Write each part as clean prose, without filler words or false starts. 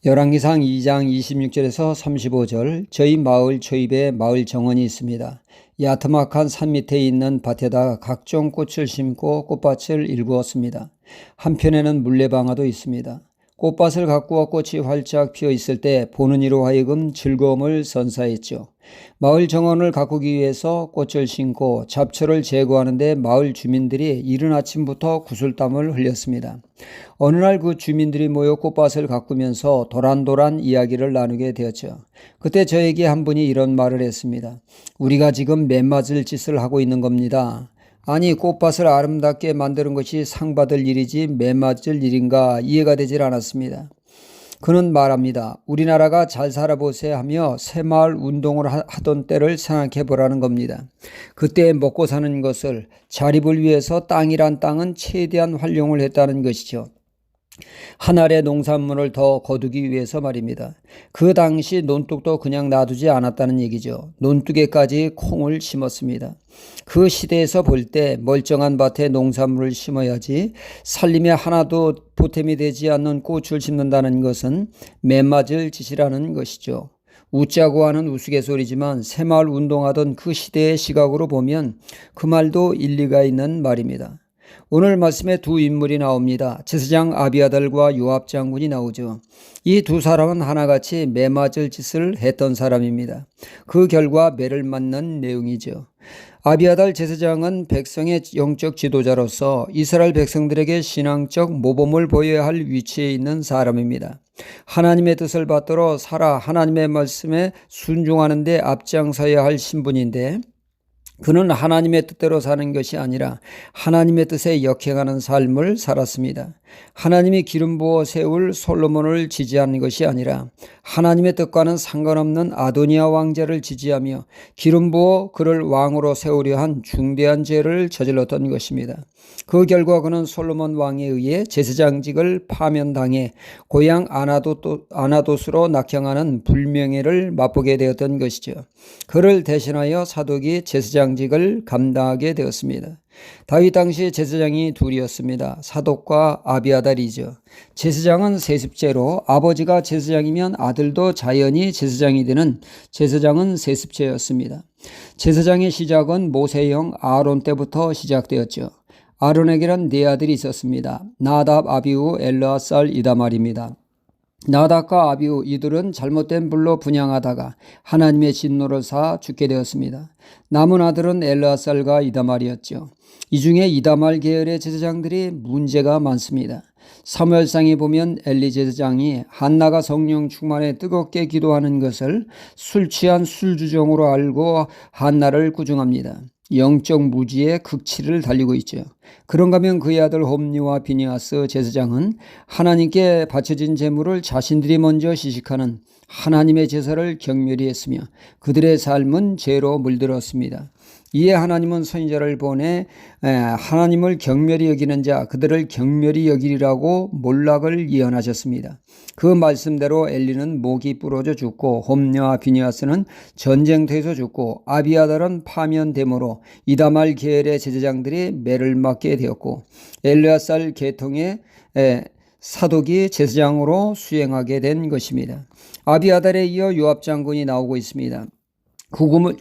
열왕기상 2장 26절에서 35절, 저희 마을 초입에 마을 정원이 있습니다. 야트막한 산 밑에 있는 밭에다 각종 꽃을 심고 꽃밭을 일구었습니다. 한편에는 물레방아도 있습니다. 꽃밭을 가꾸어 꽃이 활짝 피어 있을 때 보는 이로 하여금 즐거움을 선사했죠. 마을 정원을 가꾸기 위해서 꽃을 심고 잡초를 제거하는데 마을 주민들이 이른 아침부터 구슬땀을 흘렸습니다. 어느 날 그 주민들이 모여 꽃밭을 가꾸면서 도란도란 이야기를 나누게 되었죠. 그때 저에게 한 분이 이런 말을 했습니다. 우리가 지금 맨맞을 짓을 하고 있는 겁니다. 아니, 꽃밭을 아름답게 만드는 것이 상받을 일이지 맨맞을 일인가 이해가 되질 않았습니다. 그는 말합니다. 우리나라가 잘 살아보세 하며 새마을 운동을 하던 때를 생각해 보라는 겁니다. 그때 먹고 사는 것을 자립을 위해서 땅이란 땅은 최대한 활용을 했다는 것이죠. 한 알의 농산물을 더 거두기 위해서 말입니다. 그 당시 논둑도 그냥 놔두지 않았다는 얘기죠. 논둑에까지 콩을 심었습니다. 그 시대에서 볼 때 멀쩡한 밭에 농산물을 심어야지 살림에 하나도 보탬이 되지 않는 꽃을 심는다는 것은 맨맞을 짓이라는 것이죠. 웃자고 하는 우스갯소리지만 새마을 운동하던 그 시대의 시각으로 보면 그 말도 일리가 있는 말입니다. 오늘 말씀에 두 인물이 나옵니다. 제사장 아비아달과 요압 장군이 나오죠. 이 두 사람은 하나같이 매맞을 짓을 했던 사람입니다. 그 결과 매를 맞는 내용이죠. 아비아달 제사장은 백성의 영적 지도자로서 이스라엘 백성들에게 신앙적 모범을 보여야 할 위치에 있는 사람입니다. 하나님의 뜻을 받들어 살아 하나님의 말씀에 순종하는 데 앞장서야 할 신분인데 그는 하나님의 뜻대로 사는 것이 아니라 하나님의 뜻에 역행하는 삶을 살았습니다. 하나님이 기름 부어 세울 솔로몬을 지지하는 것이 아니라 하나님의 뜻과는 상관없는 아도니아 왕자를 지지하며 기름 부어 그를 왕으로 세우려 한 중대한 죄를 저질렀던 것입니다. 그 결과 그는 솔로몬 왕에 의해 제사장직을 파면당해 고향 아나돗으로 낙향하는 불명예를 맛보게 되었던 것이죠. 그를 대신하여 사독이 제사장직을 감당하게 되었습니다. 다윗 당시 제사장이 둘이었습니다. 사독과 아비아달이죠. 제사장은 세습제로 아버지가 제사장이면 아들도 자연히 제사장이 되는 제사장은 세습제였습니다. 제사장의 시작은 모세형 아론 때부터 시작되었죠. 아론에게는 네 아들이 있었습니다. 나답, 아비후, 엘르아살, 이다말입니다. 나답과 아비후 이들은 잘못된 불로 분향하다가 하나님의 진노를 사 죽게 되었습니다. 남은 아들은 엘르아살과 이다말이었죠. 이 중에 이다말 계열의 제사장들이 문제가 많습니다. 사무엘상에 보면 엘리 제사장이 한나가 성령 충만에 뜨겁게 기도하는 것을 술 취한 술주정으로 알고 한나를 꾸중합니다. 영적 무지의 극치를 달리고 있죠. 그런가 하면 그의 아들 홈리와 비니아스 제사장은 하나님께 바쳐진 제물을 자신들이 먼저 시식하는 하나님의 제사를 경멸히 했으며 그들의 삶은 죄로 물들었습니다. 이에 하나님은 선지자를 보내 하나님을 경멸히 여기는 자 그들을 경멸히 여기리라고 몰락을 예언하셨습니다. 그 말씀대로 엘리는 목이 부러져 죽고 홈리와 비니아스는 전쟁터에서 죽고 아비아달은 파면됨으로 이다말 계열의 제사장들이 매를 맞게 되었고 엘르아살 계통의 사독이 제사장으로 수행하게 된 것입니다. 아비아달에 이어 요압 장군이 나오고 있습니다.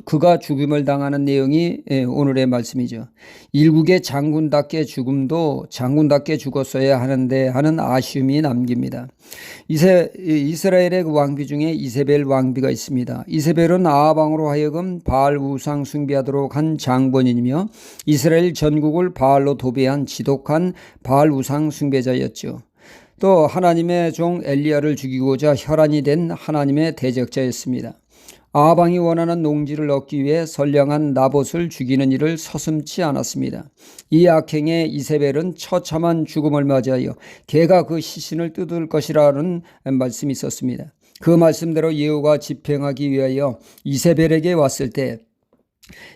그가 죽임을 당하는 내용이 오늘의 말씀이죠. 일국의 장군답게 죽음도 장군답게 죽었어야 하는데 하는 아쉬움이 남깁니다. 이스라엘의 왕비 중에 이세벨 왕비가 있습니다. 이세벨은 아합 왕으로 하여금 바알 우상 숭배하도록 한 장본인이며 이스라엘 전국을 바알로 도배한 지독한 바알 우상 숭배자였죠. 또 하나님의 종 엘리야를 죽이고자 혈안이 된 하나님의 대적자였습니다. 아합 왕이 원하는 농지를 얻기 위해 선량한 나봇을 죽이는 일을 서슴지 않았습니다. 이 악행에 이세벨은 처참한 죽음을 맞이하여 개가 그 시신을 뜯을 것이라는 말씀이 있었습니다. 그 말씀대로 예후가 집행하기 위하여 이세벨에게 왔을 때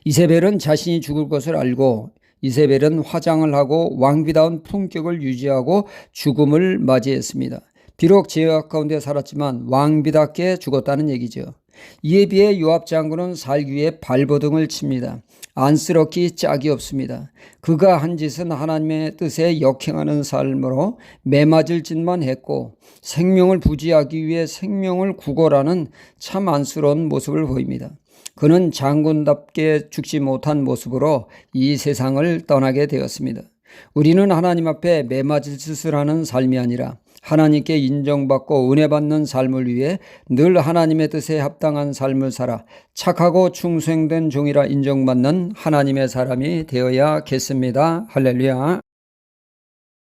이세벨은 자신이 죽을 것을 알고 이세벨은 화장을 하고 왕비다운 품격을 유지하고 죽음을 맞이했습니다. 비록 죄악 가운데 살았지만 왕비답게 죽었다는 얘기죠. 이에 비해 요압 장군은 살기 위해 발버둥을 칩니다. 안쓰럽기 짝이 없습니다. 그가 한 짓은 하나님의 뜻에 역행하는 삶으로 매맞을 짓만 했고 생명을 부지하기 위해 생명을 구걸하는 참 안쓰러운 모습을 보입니다. 그는 장군답게 죽지 못한 모습으로 이 세상을 떠나게 되었습니다. 우리는 하나님 앞에 매맞을 짓을 하는 삶이 아니라 하나님께 인정받고 은혜받는 삶을 위해 늘 하나님의 뜻에 합당한 삶을 살아 착하고 충성된 종이라 인정받는 하나님의 사람이 되어야겠습니다. 할렐루야.